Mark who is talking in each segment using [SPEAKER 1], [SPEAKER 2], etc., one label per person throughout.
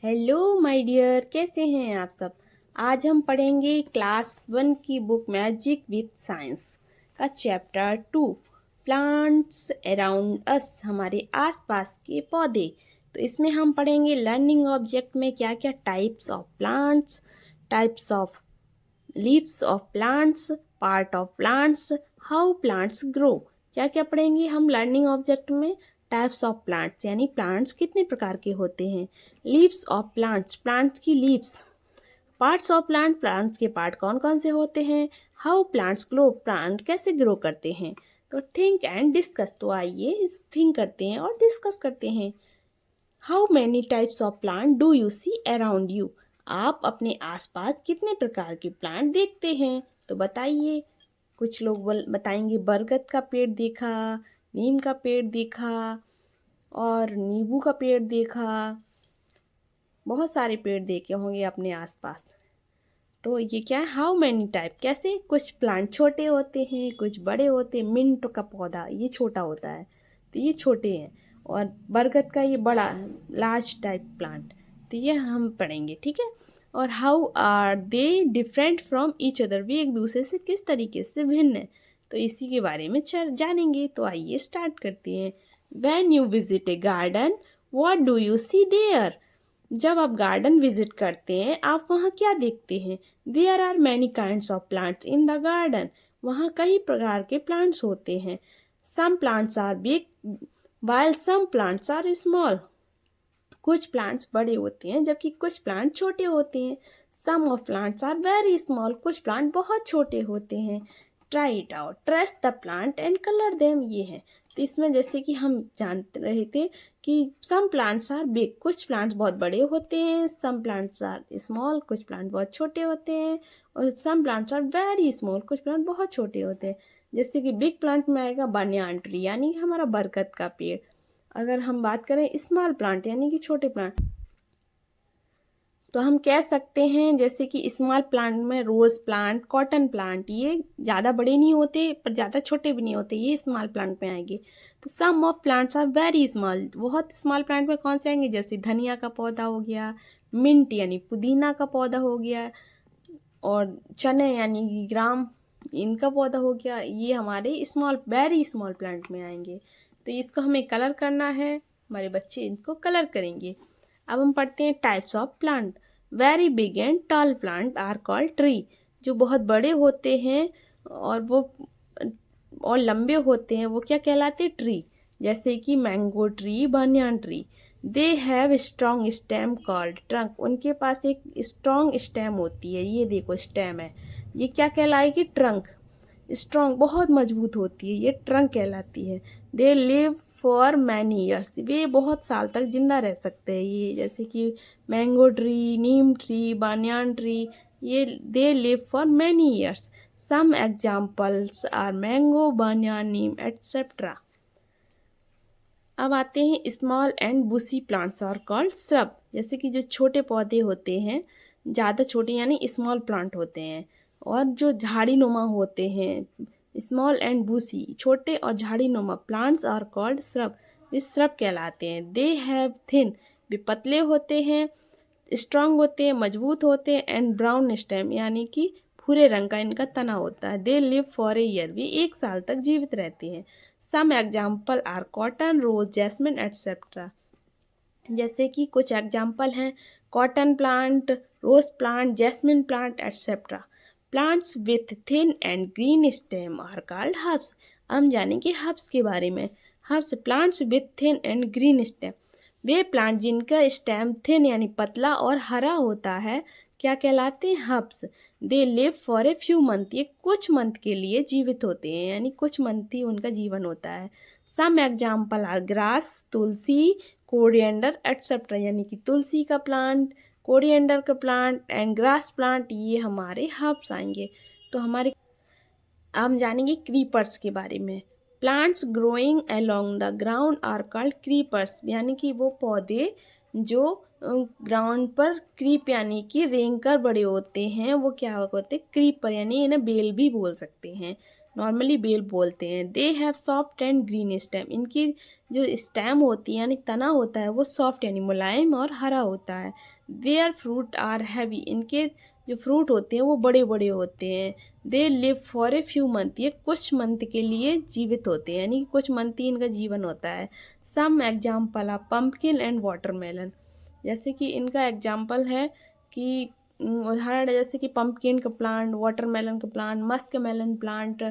[SPEAKER 1] Hello my dear, कैसे हैं आप सब। आज हम पढ़ेंगे क्लास 1 की बुक मैजिक विथ साइंस का चैप्टर 2 प्लांट्स अराउंड अस, हमारे आसपास के पौधे। तो इसमें हम पढ़ेंगे लर्निंग ऑब्जेक्ट में क्या क्या types of plants, types of leaves of plants, part of plants, how plants grow. क्या क्या पढ़ेंगे हम लर्निंग ऑब्जेक्ट में। टाइप्स ऑफ प्लांट्स यानी प्लांट्स कितने प्रकार के होते हैं। लीव्स ऑफ प्लांट्स, प्लांट्स की leaves. Parts of plant, plants के पार्ट कौन कौन से होते हैं। हाउ प्लांट्स ग्रो, प्लांट कैसे ग्रो करते हैं। तो थिंक एंड डिस्कस, तो आइए इस थिंक करते हैं और डिस्कस करते हैं। How many types of plant do you see around you, आप अपने आसपास कितने प्रकार के प्लांट देखते हैं। तो बताइए। कुछ लोग बताएंगे बरगद का पेड़ देखा, नीम का पेड़ देखा और नींबू का पेड़ देखा। बहुत सारे पेड़ देखे होंगे अपने आसपास। तो ये क्या है, हाउ मैनी टाइप, कैसे। कुछ प्लांट छोटे होते हैं, कुछ बड़े होते हैं। मिंट का पौधा ये छोटा होता है, तो ये छोटे हैं। और बरगद का ये बड़ा लार्ज टाइप प्लांट, तो ये हम पढ़ेंगे, ठीक है। और how are they different from each other, भी एक दूसरे से किस तरीके से भिन्न है, तो इसी के बारे में जानेंगे। तो आइए स्टार्ट करते हैं। When you visit a garden, what do you see there, जब आप गार्डन विजिट करते हैं आप वहाँ क्या देखते हैं। There are many kinds of plants in the garden, वहाँ कई प्रकार के प्लांट्स होते हैं। Some plants are big while some plants are small, कुछ प्लांट्स बड़े होते हैं जबकि कुछ प्लांट छोटे होते हैं। Some of plants are very small, कुछ प्लांट बहुत छोटे होते हैं। Try it out, trace the plant and colour them, ये है। तो इसमें जैसे कि हम जान रहे थे कि सम प्लांट्स आर बिग, कुछ प्लांट्स बहुत बड़े होते हैं। सम प्लांट्स आर स्मॉल, कुछ प्लांट बहुत छोटे होते हैं। और some plants are very small, कुछ प्लांट बहुत छोटे होते हैं। जैसे कि बिग प्लांट में आएगा बनियान ट्री यानी हमारा बरगद का पेड़। अगर हम बात करें स्मॉल प्लांट यानी कि छोटे प्लांट, तो हम कह सकते हैं जैसे कि स्मॉल प्लांट में रोज प्लांट, कॉटन प्लांट, ये ज़्यादा बड़े नहीं होते पर ज़्यादा छोटे भी नहीं होते, ये स्मॉल प्लांट में आएंगे। तो some of plants are very small, बहुत स्मॉल प्लांट में कौन से आएंगे, जैसे धनिया का पौधा हो गया, मिंट यानी पुदीना का पौधा हो गया, और चने यानी कि ग्राम, इनका पौधा हो गया। ये हमारे स्मॉल, वेरी स्मॉल प्लांट में आएंगे। तो इसको हमें कलर करना है, हमारे बच्चे इनको कलर करेंगे। अब हम पढ़ते हैं types of plant. Very big and tall plant are called tree, जो बहुत बड़े होते हैं और वो और लंबे होते हैं वो क्या कहलाते हैं, ट्री। जैसे कि mango tree, banyan tree. They have strong stem called trunk, उनके पास एक स्ट्रॉन्ग स्टेम होती है, ये देखो स्टेम है, ये क्या कहलाएगी, ट्रंक। स्ट्रॉन्ग बहुत मजबूत होती है, ये ट्रंक कहलाती है। They live for many years, वे बहुत साल तक जिंदा रह सकते हैं। ये जैसे कि mango tree, neem tree, banyan tree, ये they live for many years. Some examples are mango, banyan, neem etcetera. अब आते हैं small and bushy plants are called shrub, जैसे कि जो छोटे पौधे होते हैं, ज़्यादा छोटे यानी स्मॉल प्लांट होते हैं, और जो झाड़ी नुमा होते हैं, स्मॉल एंड बुशी, छोटे और झाड़ी नुमा प्लांट्स आर कॉल्ड श्रब, वे श्रब कहलाते हैं। दे हैव थिन, वे पतले होते हैं, स्ट्रांग होते हैं, मजबूत होते हैं, एंड ब्राउन स्टेम यानी कि भूरे रंग का इनका तना होता है। They live for a year, वे एक साल तक जीवित रहते हैं। Some example are cotton, rose, jasmine etcetera, जैसे कि कुछ एग्जाम्पल हैं cotton plant, rose plant, jasmine plant etcetera. Plants with thin and green stem are called herbs, हम जानेंगे हर्ब्स के बारे में। Herbs, plants with thin and green stem, वे प्लांट जिनका स्टेम थिन यानी पतला और हरा होता है क्या कहलाते हैं, herbs. They live for a few month, ये कुछ मंथ के लिए जीवित होते हैं यानी कुछ मंथ ही उनका जीवन होता है। Some example are grass, tulsi, coriander etcetera, यानी कि तुलसी का प्लांट, कोरिएंडर का प्लांट एंड ग्रास प्लांट, ये हमारे हर्ब्स आएंगे। तो हमारे हम जानेंगे क्रीपर्स के बारे में। Plants growing along the ground are called creepers, यानी कि वो पौधे जो ग्राउंड पर क्रीप यानी कि रेंग कर बड़े होते हैं, वो क्या होते हैं, क्रीपर, यानी इन्हें बेल भी बोल सकते हैं। नॉर्मली बेल बोलते हैं। They have soft and green stem, इनकी जो स्टेम होती है यानी तना होता है वो सॉफ्ट यानी मुलायम और हरा होता है। देयर फ्रूट आर हैवी, इनके जो फ्रूट होते हैं वो बड़े बड़े होते हैं। दे live for a few month, ये कुछ मंथ के लिए जीवित होते हैं यानी कुछ मंथ ही इनका जीवन होता है। Some example are pumpkin and watermelon, जैसे कि इनका एग्जाम्पल है कि उदाहरण है जैसे कि पम्पकिन का प्लांट, वाटरमेलन का plant, musk melon plant,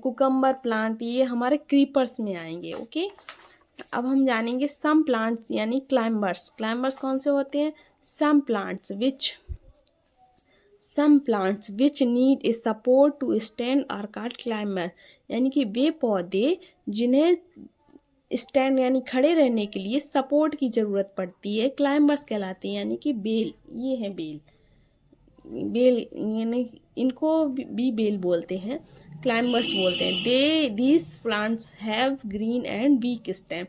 [SPEAKER 1] cucumber plant, ये हमारे क्रीपर्स में आएंगे। ओके, अब हम जानेंगे सम प्लांट्स यानी क्लाइंबर्स। क्लाइंबर्स कौन से होते हैं? Some plants which need support to stand are called climber, यानी कि वे पौधे जिन्हें स्टैंड यानी खड़े रहने के लिए सपोर्ट की ज़रूरत पड़ती है क्लाइंबर्स कहलाते हैं। यानी कि बेल, ये है बेल यानी इनको भी बेल बोलते हैं, क्लाइंबर्स बोलते हैं। These plants have green and week stem,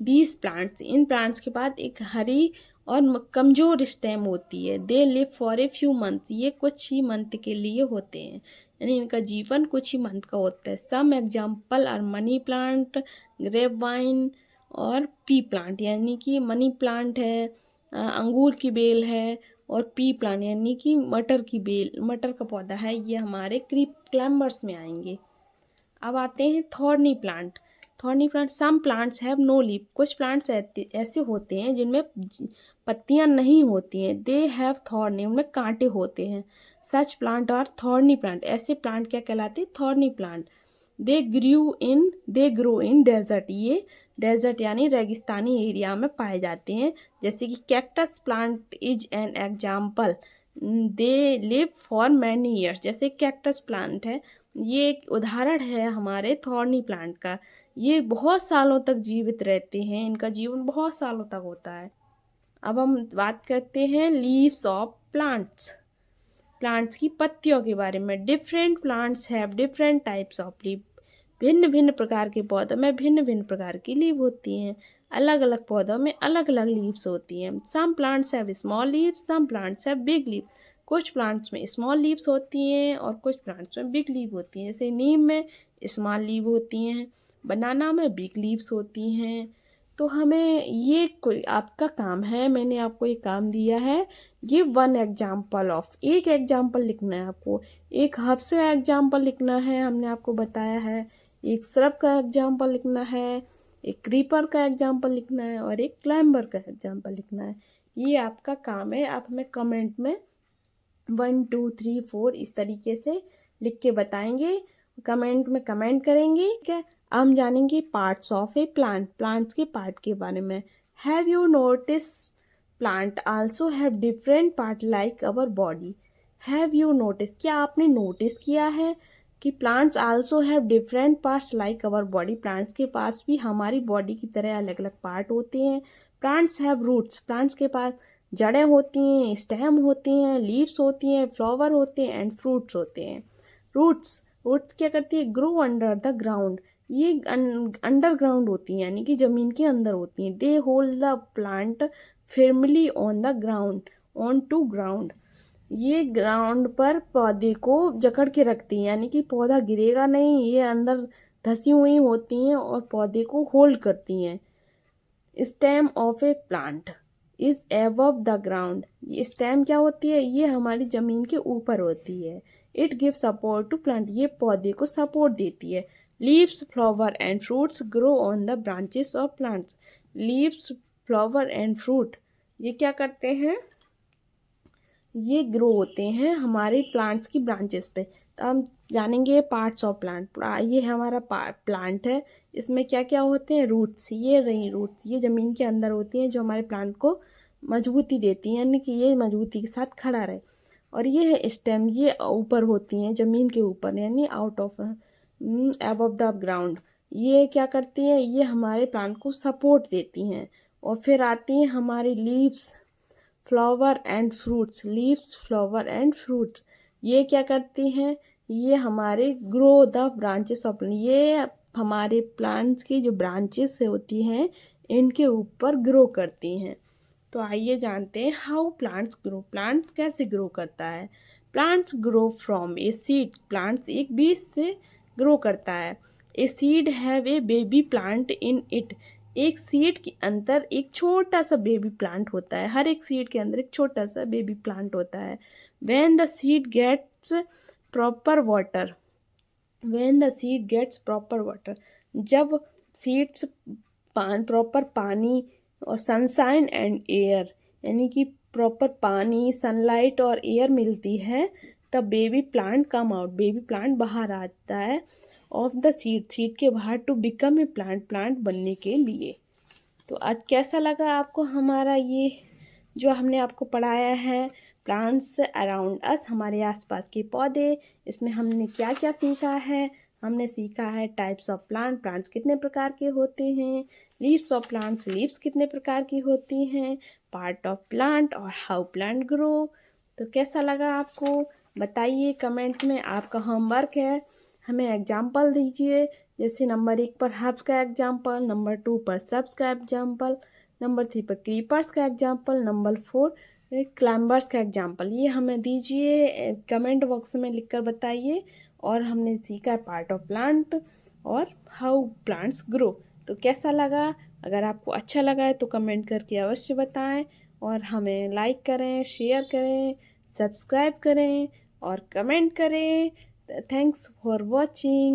[SPEAKER 1] these plants, in plants के बाद एक हरी और कमज़ोर स्टेम होती है। They live for a few months, ये कुछ ही मंथ के लिए होते हैं यानी इनका जीवन कुछ ही मंथ का होता है। Some example are money plant, grape vine और पी प्लांट, यानी कि मनी प्लांट है, अंगूर की बेल है, और पी प्लांट यानी कि मटर की बेल, मटर का पौधा है, ये हमारे क्लाइंबर्स में आएंगे। अब आते हैं thorny plant. Some plants have no leaf, कुछ प्लांट्स ऐसे होते हैं जिनमें पत्तियां नहीं होती हैं। दे हैव थॉर्नी, उनमें कांटे होते हैं। सच प्लांट और थॉर्नी प्लांट, ऐसे प्लांट क्या कहलाते हैं? Thorny plant. They grow in desert, ये डेजर्ट यानी रेगिस्तानी एरिया में पाए जाते हैं। जैसे कि cactus plant is an example, they live for many years, जैसे कैक्टस प्लांट है, ये एक उदाहरण है हमारे थॉर्नी प्लांट का। ये बहुत सालों तक जीवित रहते हैं, इनका जीवन बहुत सालों तक होता है। अब हम बात करते हैं लीव्स ऑफ प्लांट्स की पत्तियों के बारे में। Different plants have different types of leave, भिन्न भिन्न प्रकार के पौधों में भिन्न भिन्न प्रकार की लीव होती हैं। अलग अलग पौधों में अलग अलग लीव्स होती हैं। Some plants have small leaves, some plants have big leaf, कुछ प्लांट्स में स्मॉल लीव्स होती हैं और कुछ प्लांट्स में बिग लीव होती हैं। जैसे नीम में स्मॉल लीव होती हैं, बनाना में बिग लीव्स होती हैं। तो हमें ये कोई आपका काम है, मैंने आपको ये काम दिया है, गिव वन एग्जाम्पल ऑफ, एक एग्जाम्पल लिखना है आपको। एक हर्ब्स का एग्जाम्पल लिखना है, हमने आपको बताया है। एक श्रब का एग्जाम्पल लिखना है, एक क्रीपर का एग्जाम्पल लिखना है और एक क्लाइंबर का एग्जाम्पल लिखना है। ये आपका काम है, आप हमें कमेंट में 1 2 3 4 इस तरीके से लिख के बताएंगे, कमेंट में कमेंट करेंगे। क्या हम जानेंगे पार्ट्स ऑफ ए प्लांट्स के पार्ट के बारे में। Have you notice plant also have different part like our body. Have you notice, क्या आपने नोटिस किया है कि plants also have different parts like our body, plants के पास भी हमारी बॉडी की तरह अलग अलग पार्ट होते हैं। प्लांट्स हैव रूट्स, प्लांट्स के पास जड़ें होती हैं, स्टेम होती हैं, लीव्स होती हैं, फ्लावर होते हैं एंड फ्रूट्स होते हैं। रूट्स क्या करती है? ग्रो अंडर द ग्राउंड, ये अंडरग्राउंड होती हैं यानी कि ज़मीन के अंदर होती हैं। They hold the plant firmly on the ground, on to ground, ये ग्राउंड पर पौधे को जकड़ के रखती हैं यानी कि पौधा गिरेगा नहीं, ये अंदर धसी हुई होती हैं और पौधे को होल्ड करती हैं। Stem of A plant is above the ground, ये स्टेम क्या होती है? ये हमारी ज़मीन के ऊपर होती है। It give support to plant, ये पौधे को सपोर्ट देती है। Leaves flower and fruits grow on the branches of plants, leaves flower and fruit ये क्या करते हैं? ये ग्रो होते हैं हमारे प्लांट्स की ब्रांचेस पे। तो हम जानेंगे पार्ट्स ऑफ प्लांट। ये हमारा प्लांट है, इसमें क्या क्या होते हैं? रूट्स, ये रही रूट्स, ये ज़मीन के अंदर होती हैं जो हमारे प्लांट को मजबूती देती हैं यानी कि ये मजबूती के साथ खड़ा रहे। और ये है स्टेम, ये ऊपर होती हैं ज़मीन के ऊपर यानी out of above the ground, ये क्या करती हैं? ये हमारे प्लांट को सपोर्ट देती हैं। और फिर आती हैं हमारी leaves flower and fruits, leaves flower and fruits ये क्या करती हैं? ये हमारे ग्रो द ब्रांचेस ऑफ, ये हमारे प्लांट्स की जो ब्रांचेस होती हैं इनके ऊपर ग्रो करती हैं। तो आइए जानते हैं हाउ प्लांट्स ग्रो, प्लांट्स कैसे ग्रो करता है। Plants grow from a seed, plants एक बीज से ग्रो करता है। A seed have a baby plant in it, एक सीड के अंदर एक छोटा सा बेबी प्लांट होता है, हर एक सीड के अंदर एक छोटा सा बेबी प्लांट होता है। When the seed gets proper water, when the seed gets proper water, जब सीड्स प्रॉपर पानी और सनशाइन एंड एयर, यानी कि प्रॉपर पानी, सनलाइट और एयर मिलती है, तब baby plant come out, baby plant बाहर आता है ऑफ द सीड, सीड के बाहर, to become a plant, plant बनने के लिए। तो आज कैसा लगा आपको हमारा ये जो हमने आपको पढ़ाया है, प्लांट्स अराउंड अस, हमारे आसपास के पौधे, इसमें हमने क्या क्या सीखा है? हमने सीखा है टाइप्स ऑफ प्लांट, प्लांट्स कितने प्रकार के होते हैं, लीव्स ऑफ प्लांट्स, लीव्स कितने प्रकार की होती हैं, पार्ट ऑफ प्लांट और हाउ प्लांट ग्रो। तो कैसा लगा आपको बताइए कमेंट में। आपका होमवर्क है, हमें एग्जाम्पल दीजिए, जैसे नंबर 1 पर हर्ब्स का एग्जाम्पल, नंबर 2 पर सब्स का एग्जाम्पल, नंबर 3 पर क्रीपर्स का एग्जाम्पल, नंबर 4 क्लाइंबर्स का एग्जाम्पल। ये हमें दीजिए, कमेंट बॉक्स में लिखकर बताइए। और हमने सीखा है पार्ट ऑफ प्लांट और हाउ प्लांट्स ग्रो। तो कैसा लगा? अगर आपको अच्छा लगा है तो कमेंट करके अवश्य बताएं, और हमें लाइक करें, शेयर करें, सब्सक्राइब करें और कमेंट करें। Thanks for watching.